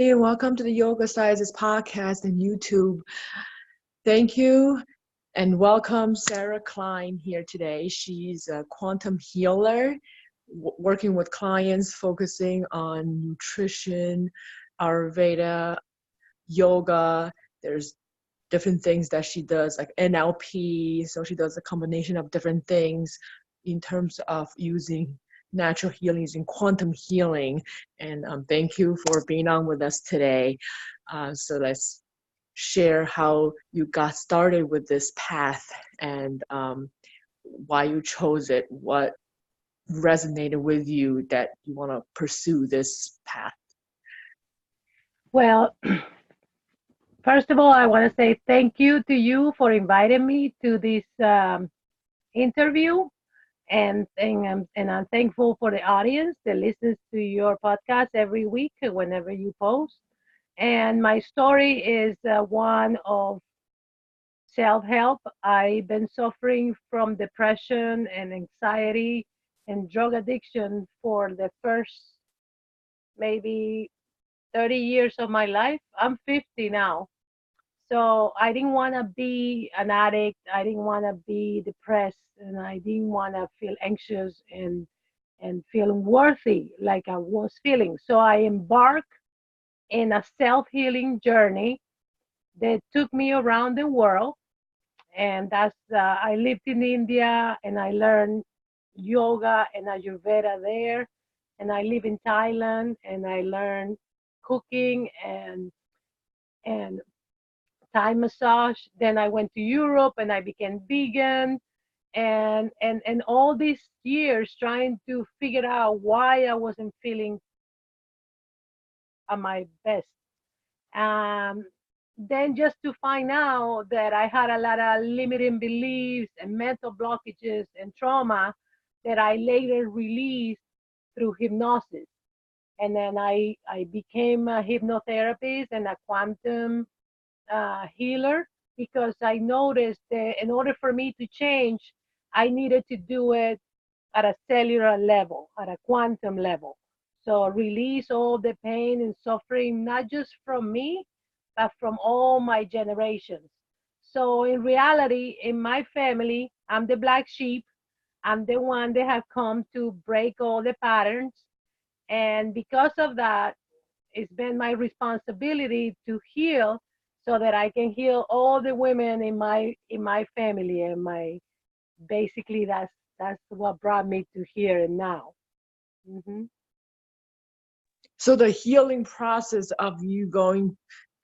Welcome to the Yoga Sciences podcast and YouTube. Thank you and welcome Sandra Cline here today. She's a quantum healer working with clients focusing on nutrition, Ayurveda, yoga. There's different things that she does like NLP. So she does a combination of different things in terms of using natural healing, using quantum healing. And thank you for being on with us today. So let's share how you got started with this path and why you chose it, what resonated with you that you want to pursue this path. Well, first of all, I want to say thank you to you for inviting me to this interview, and I'm thankful for the audience that listens to your podcast every week whenever you post. And my story is one of self-help. I've been suffering from depression and anxiety and drug addiction for the first maybe 30 years of my life. I'm 50 now. So I didn't want to be an addict. I didn't want to be depressed, and I didn't want to feel anxious and feeling worthy like I was feeling. So I embarked in a self-healing journey that took me around the world. And that's I lived in India and I learned yoga and Ayurveda there. And I live in Thailand and I learned cooking and Thai massage. Then I went to Europe and I became vegan. And all these years trying to figure out why I wasn't feeling at my best. Um, then just to find out that I had a lot of limiting beliefs and mental blockages and trauma that I later released through hypnosis. And then I became a hypnotherapist and a quantum healer because I noticed that in order for me to change, I needed to do it at a cellular level, at a quantum level. So release all the pain and suffering, not just from me, but from all my generations. So in reality, in my family, I'm the black sheep. I'm the one that have come to break all the patterns. And because of that, it's been my responsibility to heal so that I can heal all the women in my family and my basically that's what brought me to here and now. Hmm. So the healing process of you going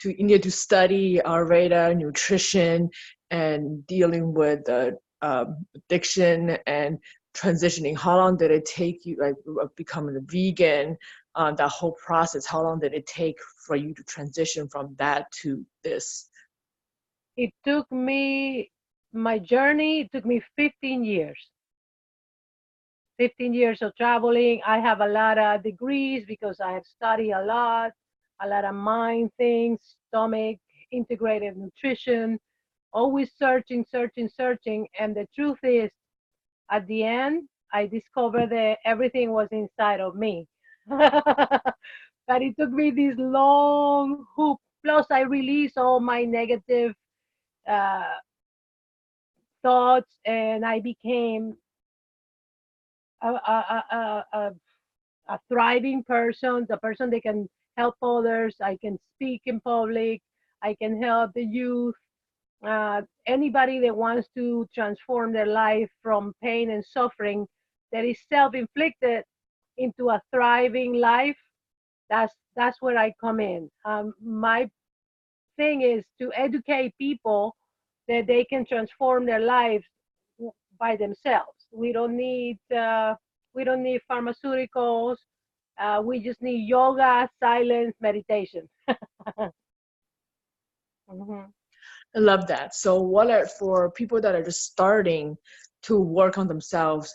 to India to study Ayurveda, nutrition, and dealing with the addiction and transitioning, how long did it take you, like becoming a vegan, that whole process, how long did it take for you to transition from that to this? It took me my journey. It took me 15 years. 15 years of traveling. I have a lot of degrees because I have studied a lot of mind things, stomach, integrative nutrition, always searching, searching, searching. And the truth is, at the end, I discovered that everything was inside of me. But it took me this long hoop. Plus, I released all my negative uh, thoughts, and I became a a thriving person, the person that can help others. I can speak in public. I can help the youth. Anybody that wants to transform their life from pain and suffering that is self-inflicted into a thriving life. That's where I come in. My thing is to educate people that they can transform their lives by themselves. We don't need pharmaceuticals. We just need yoga, silence, meditation. Mhm. I love that. So what are, for people that are just starting to work on themselves,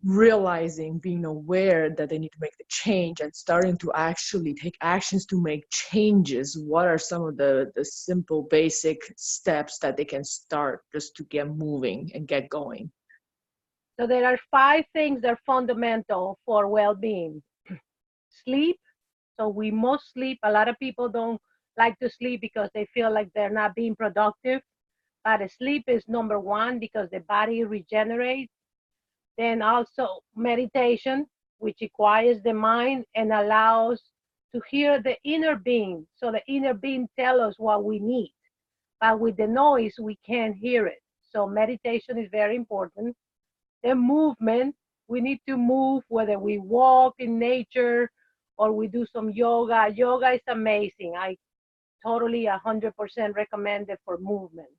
realizing, being aware that they need to make the change and starting to actually take actions to make changes, what are some of the simple basic steps that they can start just to get moving and get going? So there are 5 things that are fundamental for well-being: sleep, So we must sleep. A lot of people don't like to sleep because they feel like they're not being productive. But sleep is number one because the body regenerates. Then also meditation, which quiets the mind and allows to hear the inner being. So the inner being tells us what we need. But with the noise, we can't hear it. So meditation is very important. Then movement, we need to move, whether we walk in nature or we do some yoga. Yoga is amazing. I totally 100% recommend it for movement.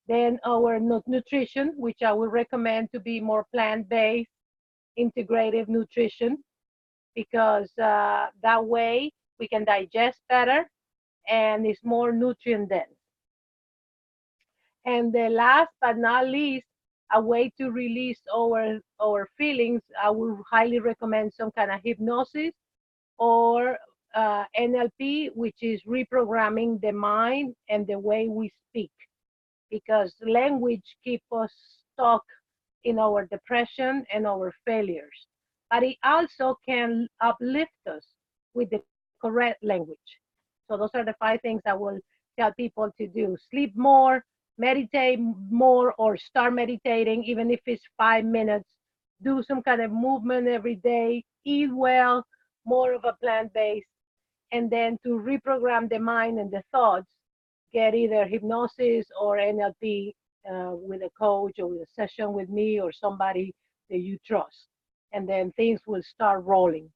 Then our nutrition, which I would recommend to be more plant-based, integrative nutrition, because that way we can digest better and it's more nutrient dense. And the last but not least, a way to release our feelings, I would highly recommend some kind of hypnosis or NLP, which is reprogramming the mind and the way we speak, because language keeps us stuck in our depression and our failures. But it also can uplift us with the correct language. So those are the 5 things I will tell people to do. Sleep more, meditate more, or start meditating, even if it's 5 minutes. Do some kind of movement every day, eat well, more of a plant-based, and then to reprogram the mind and the thoughts, get either hypnosis or NLP with a coach or with a session with me or somebody that you trust. And then things will start rolling.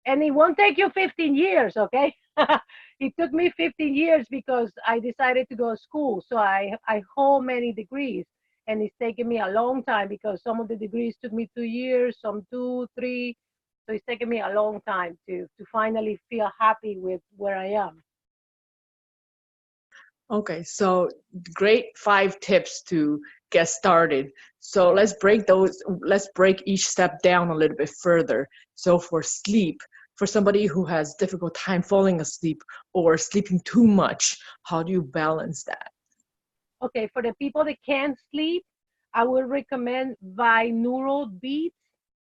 And it won't take you 15 years, okay? It took me 15 years because I decided to go to school. So I hold many degrees, and it's taken me a long time because some of the degrees took me 2 years, some 2, 3. So it's taken me a long time to finally feel happy with where I am. Okay, so great 5 tips to get started. So let's break each step down a little bit further. So for sleep, for somebody who has difficult time falling asleep or sleeping too much, how do you balance that? Okay, for the people that can't sleep, I would recommend binaural beats.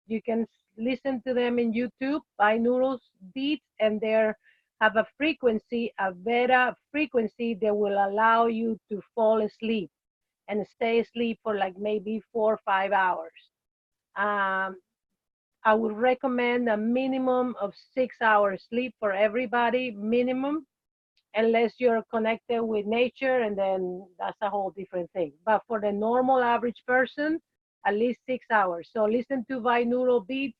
You can listen to them in YouTube, binaural beats, and they have a frequency, a beta frequency that will allow you to fall asleep and stay asleep for like maybe 4 or 5 hours. Um, I would recommend a minimum of 6 hours sleep for everybody, minimum, unless you're connected with nature, and then that's a whole different thing. But for the normal average person, at least 6 hours. So listen to binaural beats,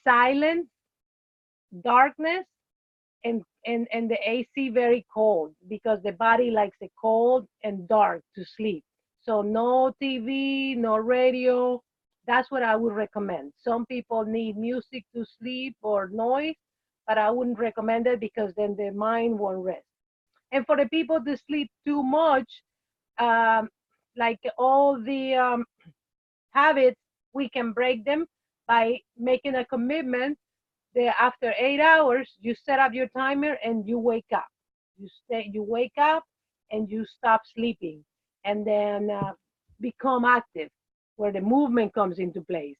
silence, darkness, and the AC very cold, because the body likes it cold and dark to sleep. So no TV, no radio. That's what I would recommend. Some people need music to sleep or noise, but I wouldn't recommend it because then the mind won't rest. And for the people that sleep too much, um, like all the habits, we can break them by making a commitment that after 8 hours, you set up your timer and you wake up. You wake up and you stop sleeping, and then become active, where the movement comes into place.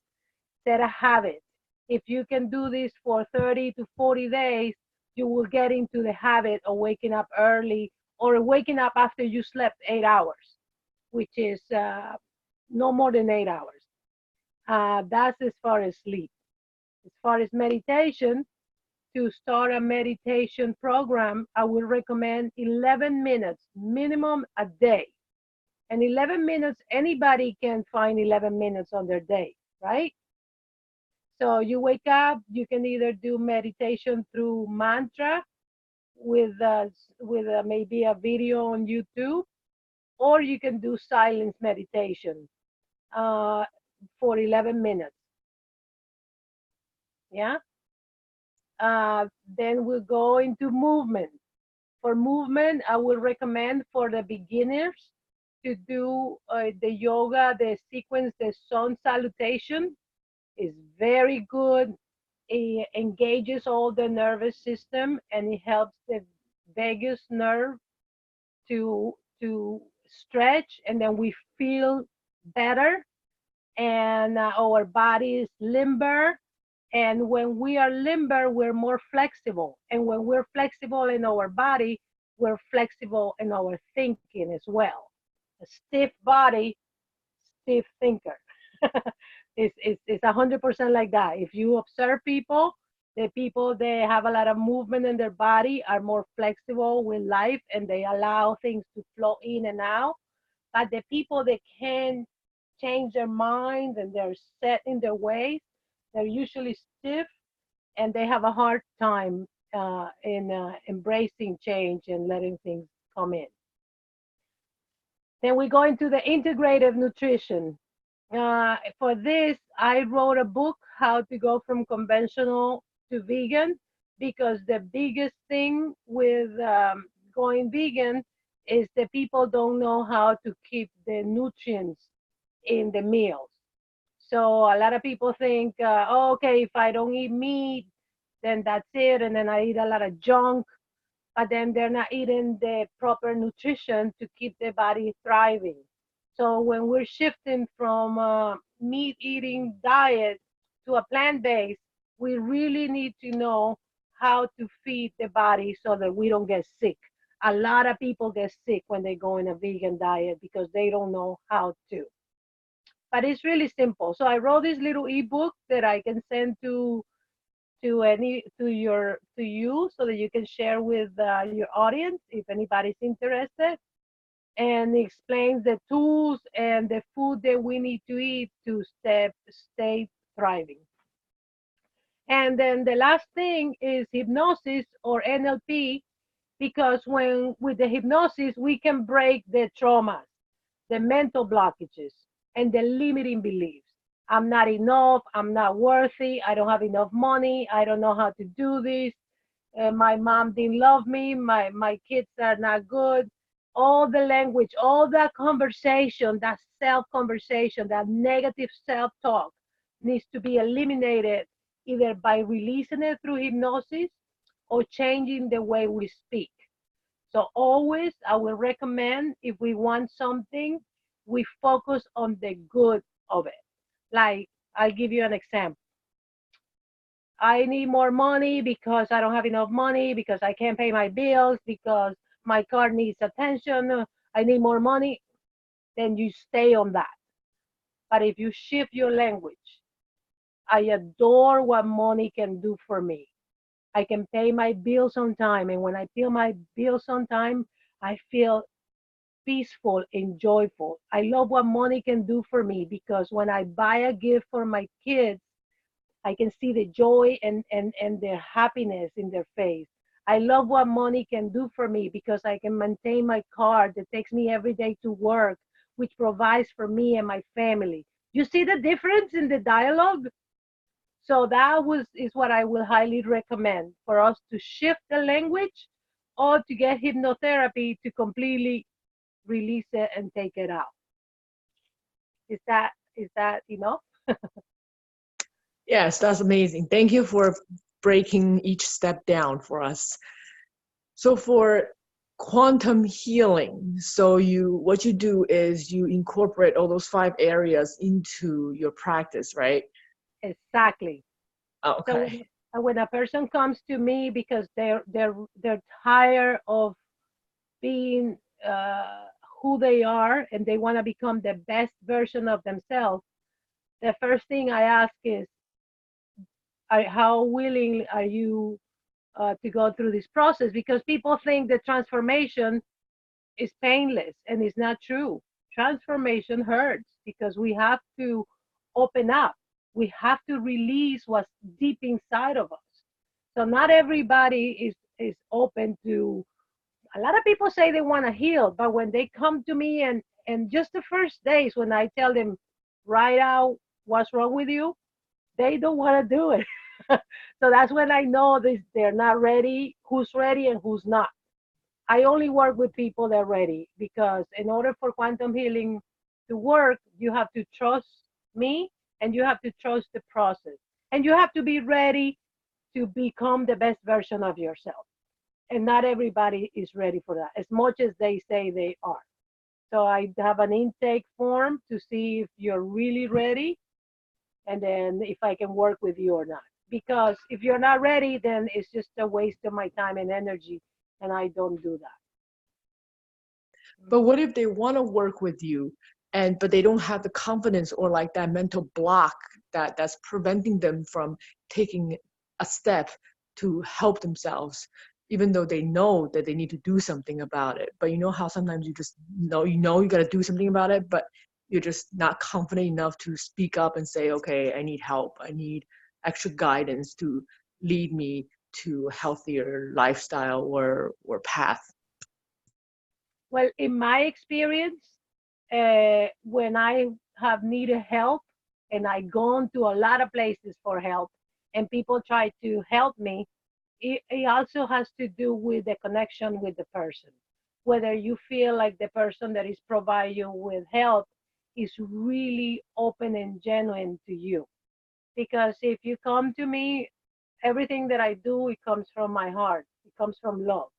Set a habit. If you can do this for 30 to 40 days, you will get into the habit of waking up early or waking up after you slept 8 hours, which is no more than 8 hours. That's as far as sleep. As far as meditation, to start a meditation program, I would recommend 11 minutes minimum a day. And 11 minutes, anybody can find 11 minutes on their day, right? So you wake up, you can either do meditation through mantra with maybe a video on YouTube, or you can do silence meditation uh, for 11 minutes. Yeah. Then we'll go into movement. For movement, I would recommend for the beginners to do the yoga, the sequence, the sun salutation is very good. It engages all the nervous system, and it helps the vagus nerve to stretch, and then we feel better, and our body is limber, And when we are limber, we're more flexible. And when we're flexible in our body, we're flexible in our thinking as well. A stiff body, stiff thinker. It's 100% like that. If you observe people, the people that have a lot of movement in their body are more flexible with life and they allow things to flow in and out. But the people that can change their minds and they're set in their ways, they're usually stiff and they have a hard time in embracing change and letting things come in. Then we go into the integrative nutrition. For this, I wrote a book, How to Go from Conventional to Vegan, because the biggest thing with going vegan is that people don't know how to keep the nutrients in the meals. So a lot of people think, oh, okay, if I don't eat meat, then that's it, and then I eat a lot of junk, but then they're not eating the proper nutrition to keep their body thriving. So when we're shifting from a meat eating diet to a plant-based, we really need to know how to feed the body so that we don't get sick. A lot of people get sick when they go in a vegan diet because they don't know how to. But it's really simple. So I wrote this little ebook that I can send to you so that you can share with your audience if anybody's interested, and it explains the tools and the food that we need to eat to stay thriving. And then the last thing is hypnosis or NLP, because when with the hypnosis we can break the traumas, the mental blockages, and the limiting beliefs. I'm not enough, I'm not worthy, I don't have enough money, I don't know how to do this, my mom didn't love me, my kids are not good. All the language, all that conversation, that self-conversation, that negative self-talk needs to be eliminated either by releasing it through hypnosis or changing the way we speak. So always I will recommend, if we want something, we focus on the good of it. Like, I'll give you an example. I need more money because I don't have enough money, because I can't pay my bills, because my car needs attention. I need more money. Then you stay on that. But if you shift your language, I adore what money can do for me. I can pay my bills on time. And when I pay my bills on time, I feel peaceful and joyful. I love what money can do for me, because when I buy a gift for my kids, I can see the joy and their happiness in their face. I love what money can do for me because I can maintain my car that takes me every day to work, which provides for me and my family. You see the difference in the dialogue? So is what I will highly recommend, for us to shift the language or to get hypnotherapy to completely release it and take it out. Is that enough? Yes, that's amazing. Thank you for breaking each step down for us. So for quantum healing, so what you do is you incorporate all those 5 areas into your practice, right? Exactly. Oh, okay. So when a person comes to me because they're tired of being who they are and they want to become the best version of themselves, the first thing I ask is, how willing are you to go through this process? Because people think that transformation is painless, and it's not true. Transformation hurts because we have to open up. We have to release what's deep inside of us. So not everybody is open to. A lot of people say they want to heal, but when they come to me and just the first days when I tell them, write out what's wrong with you, they don't want to do it. So that's when I know they're not ready, who's ready and who's not. I only work with people that are ready, because in order for quantum healing to work, you have to trust me and you have to trust the process. And you have to be ready to become the best version of yourself. And not everybody is ready for that, as much as they say they are. So I have an intake form to see if you're really ready, and then if I can work with you or not. because if you're not ready, then it's just a waste of my time and energy, and I don't do that. But what if they want to work with you but they don't have the confidence or like that mental block that's preventing them from taking a step to help themselves, even though they know that they need to do something about it. But you know how sometimes you just know you got to do something about it, but you're just not confident enough to speak up and say, okay, I need help. I need extra guidance to lead me to a healthier lifestyle or path. Well, in my experience, when I have needed help and I gone to a lot of places for help and people try to help me, it also has to do with the connection with the person. Whether you feel like the person that is providing you with help is really open and genuine to you. Because if you come to me, everything that I do, it comes from my heart. It comes from love,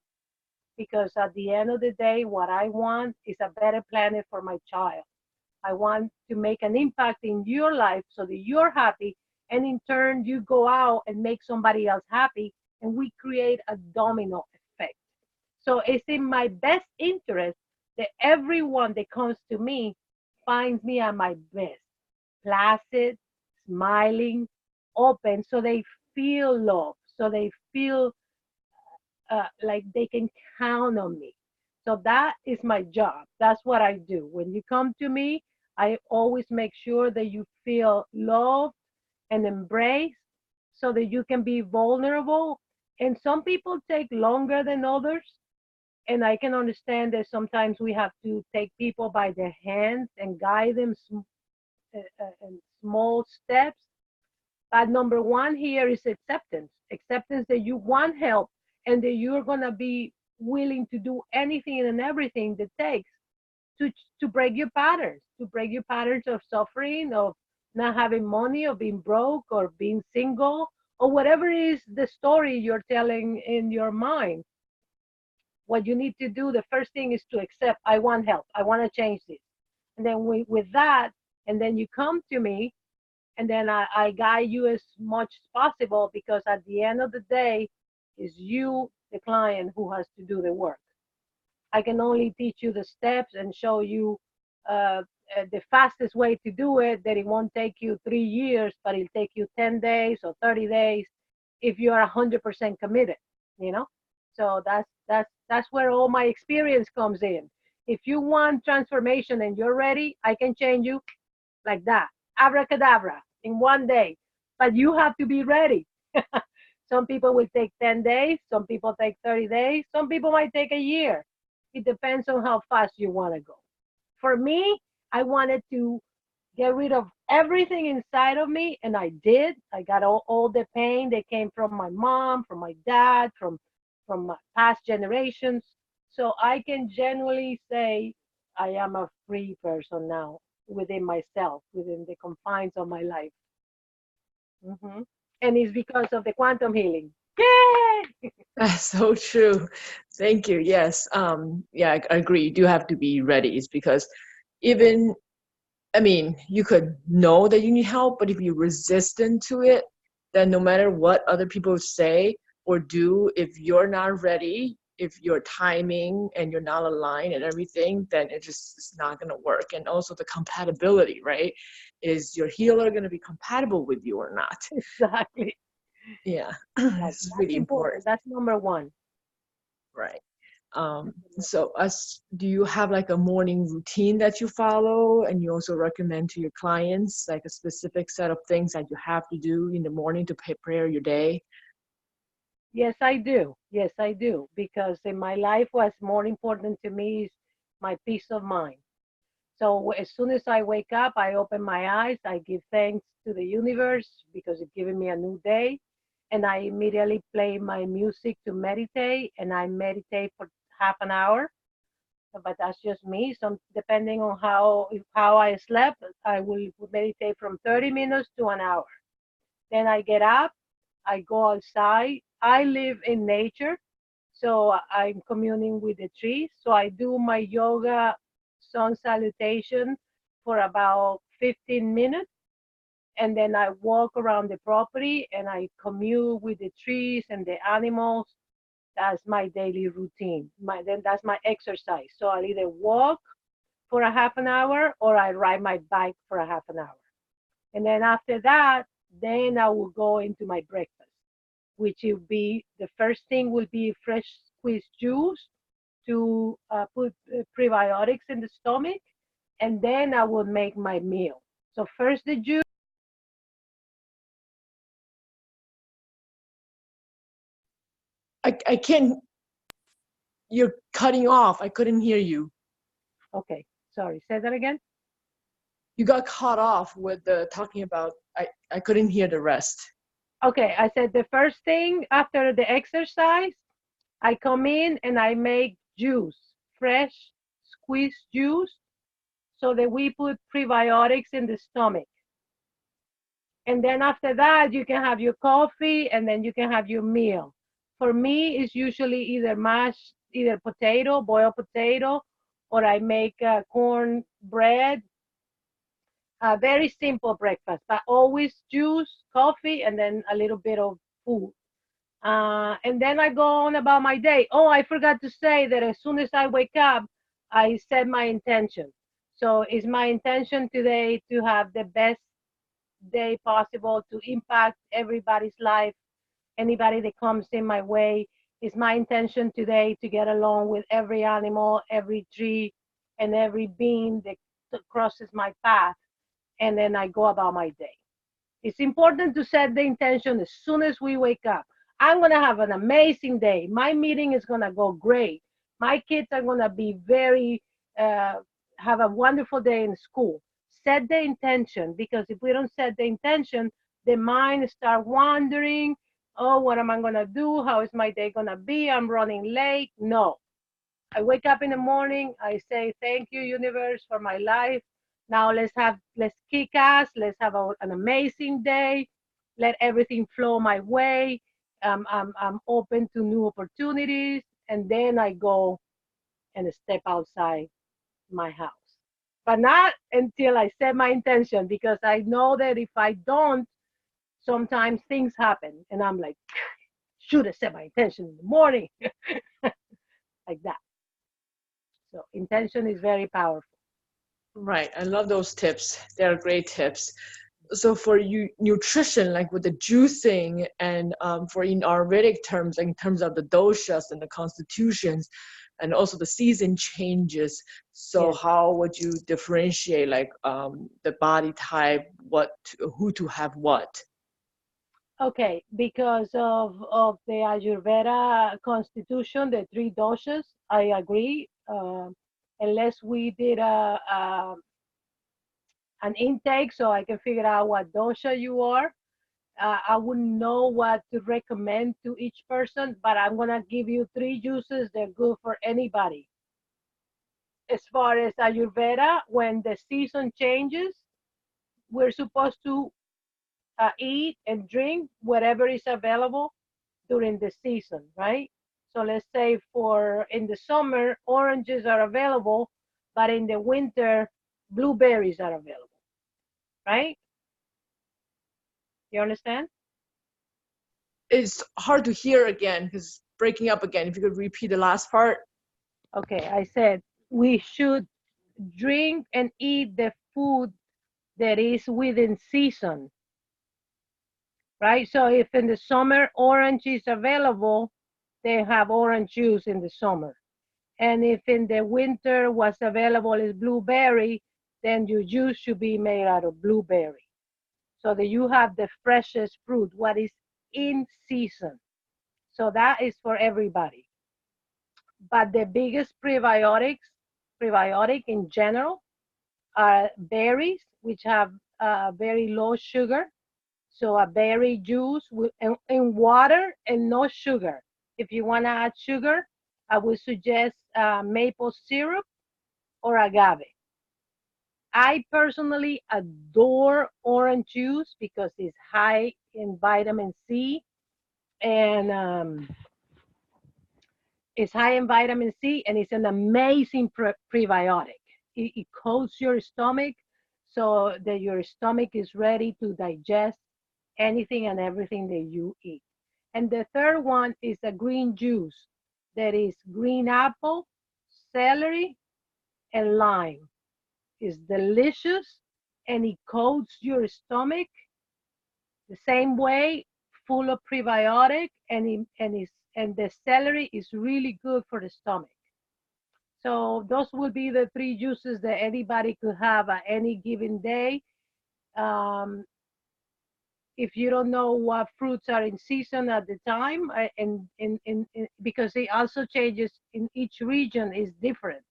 because at the end of the day, what I want is a better planet for my child. I want to make an impact in your life so that you're happy, and in turn, you go out and make somebody else happy, and we create a domino effect. So it's in my best interest that everyone that comes to me finds me at my best, placid, smiling, open, so they feel love, so they feel like they can count on me. So that is my job. That's what I do. When you come to me, I always make sure that you feel loved and embraced so that you can be vulnerable. And some people take longer than others. And I can understand that sometimes we have to take people by their hands and guide them in small steps. But number one here is acceptance. Acceptance that you want help and that you're gonna be willing to do anything and everything that takes to to break your patterns of suffering, of not having money, of being broke, or being single, or whatever is the story you're telling in your mind. What you need to do, the first thing is to accept, I want help. I want to change this. And then with that, and then you come to me, and then I guide you as much as possible, because at the end of the day, it's you, the client, who has to do the work. I can only teach you the steps and show you the fastest way to do it, that it won't take you 3 years, but it'll take you 10 days or 30 days if you are 100% committed, you know? So that's where all my experience comes in. If you want transformation and you're ready, I can change you like that, abracadabra, in 1 day. But you have to be ready. Some people will take 10 days, some people take 30 days, some people might take a year. It depends on how fast you want to go. For me, I wanted to get rid of everything inside of me, and I did. I got all the pain that came from my mom, from my dad, from my past generations. So I can genuinely say I am a free person now within myself, within the confines of my life. Hmm. And it's because of the quantum healing. Yay! That's so true. Thank you. Yes. Yeah, I agree. You do have to be ready. It's because even, I mean, you could know that you need help, but if you're resistant to it, then no matter what other people say or do, if you're not ready, if your timing and you're not aligned and everything, then it's not going to work. And also the compatibility, right? Is your healer going to be compatible with you or not? Exactly. Yeah, it's That's really important. important. That's number one. Right. So do you have like a morning routine that you follow, and you also recommend to your clients like a specific set of things that you have to do in the morning to prepare your day? Yes, I do. Yes, I do. Because in my life, what's more important to me is my peace of mind. So as soon as I wake up, I open my eyes, I give thanks to the universe because it's giving me a new day. And I immediately play my music to meditate, and I meditate for half an hour. But that's just me. So depending on how I slept, I will meditate from 30 minutes to an hour. Then I get up, I go outside. I live in nature, so I'm communing with the trees. So I do my yoga sun salutation for about 15 minutes, and then I walk around the property and I commune with the trees and the animals. That's my daily routine. Then that's my exercise. So I'll either walk for a half an hour or I ride my bike for a half an hour. And then after that, then I will go into my breakfast, which will be the first thing will be fresh squeezed juice to put prebiotics in the stomach, and then I will make my meal. So first the juice. I can't, you're cutting off. I couldn't hear you. Okay, sorry, say that again. You got cut off with the talking about, I couldn't hear the rest. Okay, I said the first thing after the exercise, I come in and I make juice, fresh squeezed juice, so that we put prebiotics in the stomach. And then after that, you can have your coffee and then you can have your meal. For me, it's usually either mashed, either potato, boiled potato, or I make corn bread. A very simple breakfast, but always juice, coffee, and then a little bit of food. And then I go on about my day. Oh, I forgot to say that as soon as I wake up, I set my intention. So it's my intention today to have the best day possible, to impact everybody's life, anybody that comes in my way. It's my intention today to get along with every animal, every tree, and every being that crosses my path. And then I go about my day. It's important to set the intention as soon as we wake up. I'm going to have an amazing day. My meeting is going to go great. My kids are going to be have a wonderful day in school. Set the intention, because if we don't set the intention, the mind start wandering. Oh, what am I going to do? How is my day going to be? I'm running late. No. I wake up in the morning. I say, thank you, universe, for my life. Now let's kick ass. Let's have an amazing day. Let everything flow my way. I'm open to new opportunities. And then I go and step outside my house. But not until I set my intention, because I know that if I don't, sometimes things happen. And I'm like, should have set my intention in the morning. Like that. So intention is very powerful. Right. I love those tips. They're great tips. So for you, nutrition, like with the juicing and for in Ayurvedic terms, in terms of the doshas and the constitutions, and also the season changes. So Yes. how would you differentiate like the body type, who to have what? Okay, because of the Ayurveda constitution, the three doshas, I agree. Unless we did an intake, so I can figure out what dosha you are, I wouldn't know what to recommend to each person. But I'm gonna give you three juices that are good for anybody. As far as Ayurveda, when the season changes, we're supposed to eat and drink whatever is available during the season, right? So let's say for in the summer, oranges are available, but in the winter, blueberries are available, right? You understand? It's hard to hear again because breaking up again. If you could repeat the last part. Okay, I said we should drink and eat the food that is within season, right? So if in the summer orange is available, they have orange juice in the summer. And if in the winter what's available is blueberry, then your juice should be made out of blueberry, so that you have the freshest fruit, what is in season. So that is for everybody. But the biggest prebiotic in general, are berries, which have very low sugar. So a berry juice in water and no sugar. If you want to add sugar, I would suggest maple syrup or agave. I personally adore orange juice because it's high in vitamin C, and it's high in vitamin C, and it's an amazing prebiotic. It coats your stomach, so that your stomach is ready to digest anything and everything that you eat. And the third one is a green juice that is green apple, celery, and lime. It's delicious and it coats your stomach the same way, full of prebiotic, and the celery is really good for the stomach. So those will be the three juices that anybody could have at any given day. Um, if you don't know what fruits are in season at the time, because it also changes in each region is different.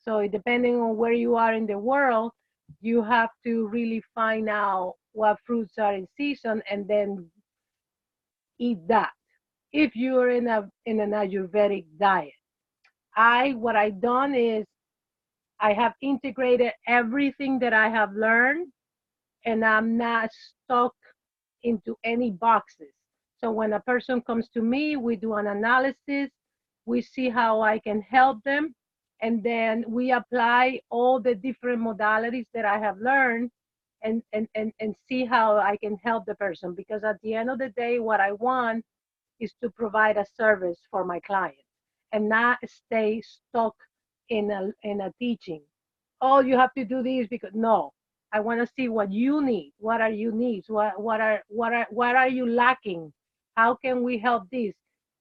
So depending on where you are in the world, you have to really find out what fruits are in season and then eat that. If you're in an Ayurvedic diet, what I done is I have integrated everything that I have learned, and I'm not stuck into any boxes. So when a person comes to me, we do an analysis, we see how I can help them, and then we apply all the different modalities that I have learned and see how I can help the person. Because at the end of the day, what I want is to provide a service for my client and not stay stuck in a teaching. Oh, you have to do this because no. I want to see what you need. What are your needs? What are you lacking? How can we help this?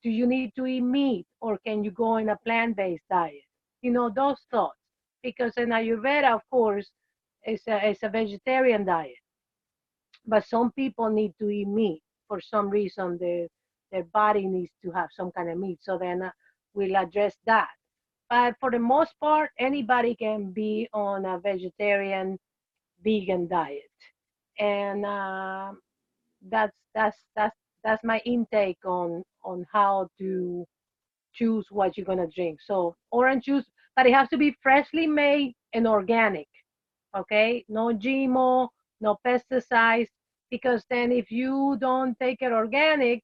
Do you need to eat meat or can you go in a plant-based diet? You know, those thoughts. Because in Ayurveda, of course, it's a vegetarian diet. But some people need to eat meat for some reason. Their body needs to have some kind of meat. So then we'll address that. But for the most part, anybody can be on a vegetarian, vegan diet, and that's my intake on how to choose what you're gonna drink. So orange juice, but it has to be freshly made and organic. Okay, no GMO, no pesticides, because then if you don't take it organic,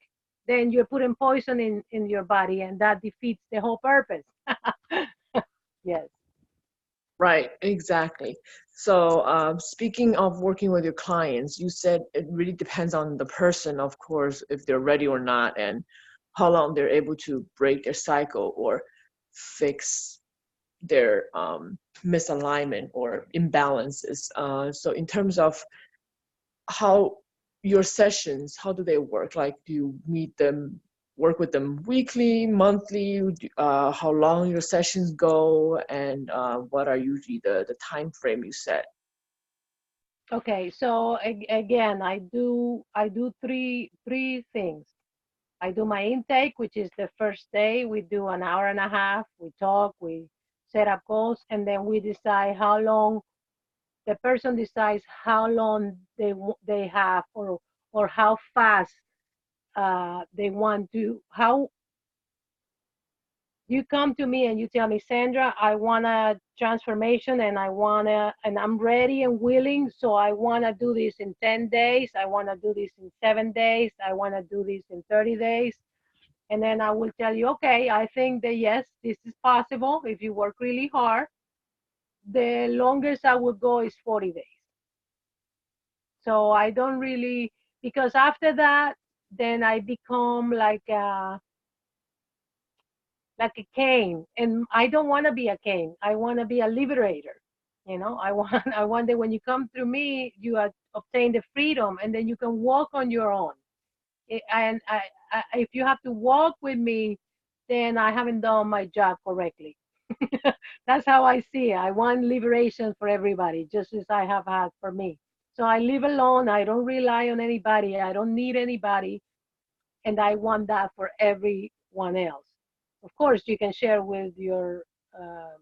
then you're putting poison in your body, and that defeats the whole purpose. Yes. Right, exactly. So, speaking of working with your clients, you said it really depends on the person, of course, if they're ready or not, and how long they're able to break their cycle or fix their misalignment or imbalances. So, in terms of how your sessions, how do they work? Like, do you meet them, work with them weekly, monthly? How long your sessions go, and what are usually the time frame you set? Okay, so again, I do three things. I do my intake, which is the first day. We do an hour and a half. We talk, we set up goals, and then we decide how long the person decides how long they have or how fast they want to. How you come to me and you tell me, Sandra, I want a transformation and and I'm ready and willing. So I want to do this in 10 days. I want to do this in 7 days. I want to do this in 30 days. And then I will tell you, okay, I think that yes, this is possible if you work really hard. The longest I would go is 40 days. So I don't really, because after that, then I become like a cane, and I don't want to be a cane. I want to be a liberator. You know, I want I want that when you come through me, you obtain the freedom, and then you can walk on your own. And if you have to walk with me, then I haven't done my job correctly. That's how I see it. I want liberation for everybody, just as I have had for me. So I live alone. I don't rely on anybody. I don't need anybody, and I want that for everyone else. Of course, you can share uh,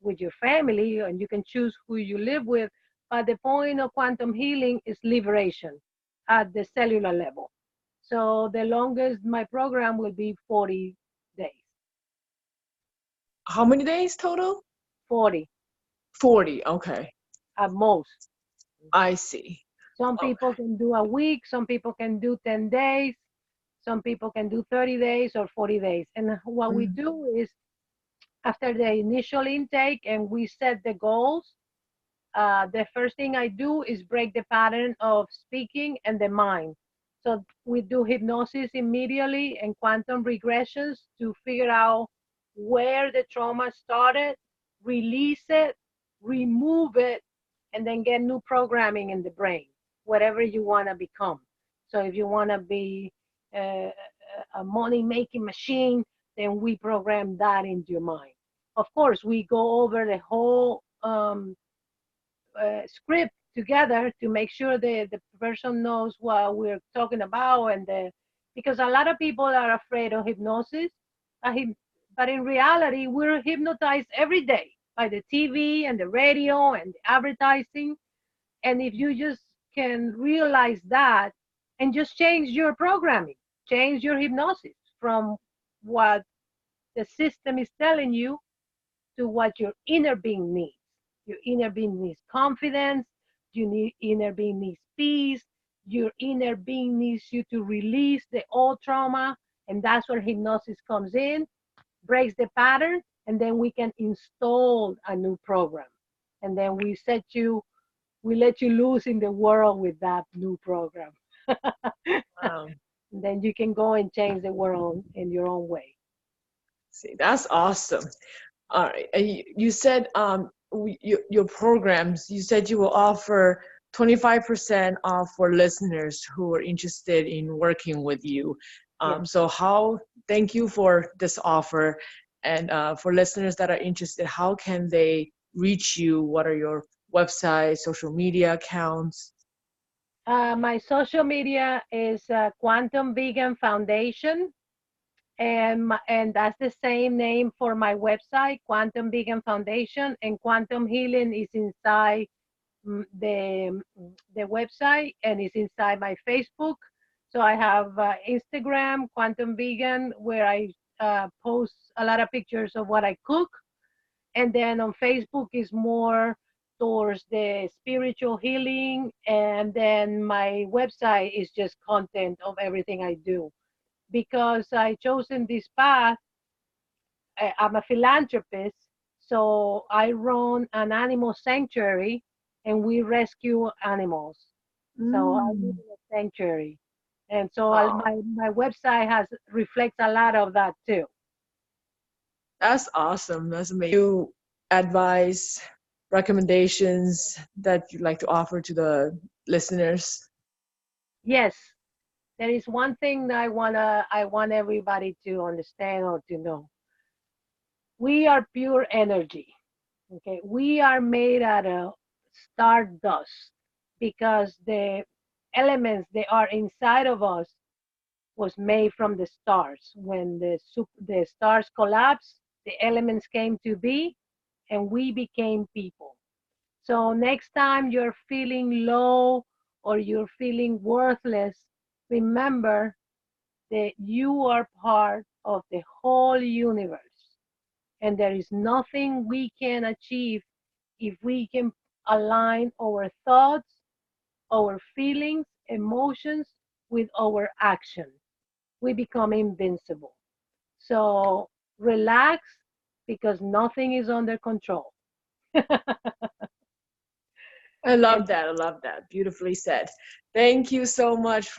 with your family, and you can choose who you live with. But the point of quantum healing is liberation at the cellular level. So the longest my program will be 40 days. How many days total? 40 40. Okay, at most. I see. Some Okay. people can do a week. Some people can do 10 days. Some people can do 30 days or 40 days. And what we do is after the initial intake and we set the goals, the first thing I do is break the pattern of speaking and the mind. So we do hypnosis immediately and quantum regressions to figure out where the trauma started, release it, remove it, and then get new programming in the brain, whatever you want to become. So if you want to be a money making machine, then we program that into your mind. Of course, we go over the whole script together to make sure the person knows what we're talking about, because a lot of people are afraid of hypnosis, uh, but in reality we're hypnotized every day by the TV and the radio and the advertising. And if you just can realize that and just change your programming, change your hypnosis from what the system is telling you to what your inner being needs. Your inner being needs confidence, inner being needs peace, your inner being needs you to release the old trauma, and that's where hypnosis comes in, breaks the pattern, and then we can install a new program. And then we let you loose in the world with that new program. Wow. Then you can go and change the world in your own way. See, that's awesome. All right. And you said your programs, you said you will offer 25% off for listeners who are interested in working with you. Yes. Thank you for this offer. And for listeners that are interested, how can they reach you? What are your website, social media accounts? My social media is Quantum Vegan Foundation, and that's the same name for my website, Quantum Vegan Foundation, and Quantum Healing is inside the website, and it's inside my Facebook. So I have Instagram, Quantum Vegan, where I post a lot of pictures of what I cook, and then on Facebook is more towards the spiritual healing, and then my website is just content of everything I do. Because I chosen this path, I'm a philanthropist, so I run an animal sanctuary and we rescue animals. So I live Mm. in a sanctuary, and so Oh, my website has reflects a lot of that too. that's awesome. That's amazing. You advise recommendations that you'd like to offer to the listeners? Yes, there is one thing that I want everybody to understand or to know. We are pure energy. Okay, we are made out of stardust because the elements that are inside of us was made from the stars. When the stars collapsed, the elements came to be, and we became people. So next time you're feeling low or you're feeling worthless, remember that you are part of the whole universe, and there is nothing we can achieve if we can align our thoughts, our feelings, emotions with our action. We become invincible. So relax, because nothing is under control. I And love that. I love that. Beautifully said. Thank you so much for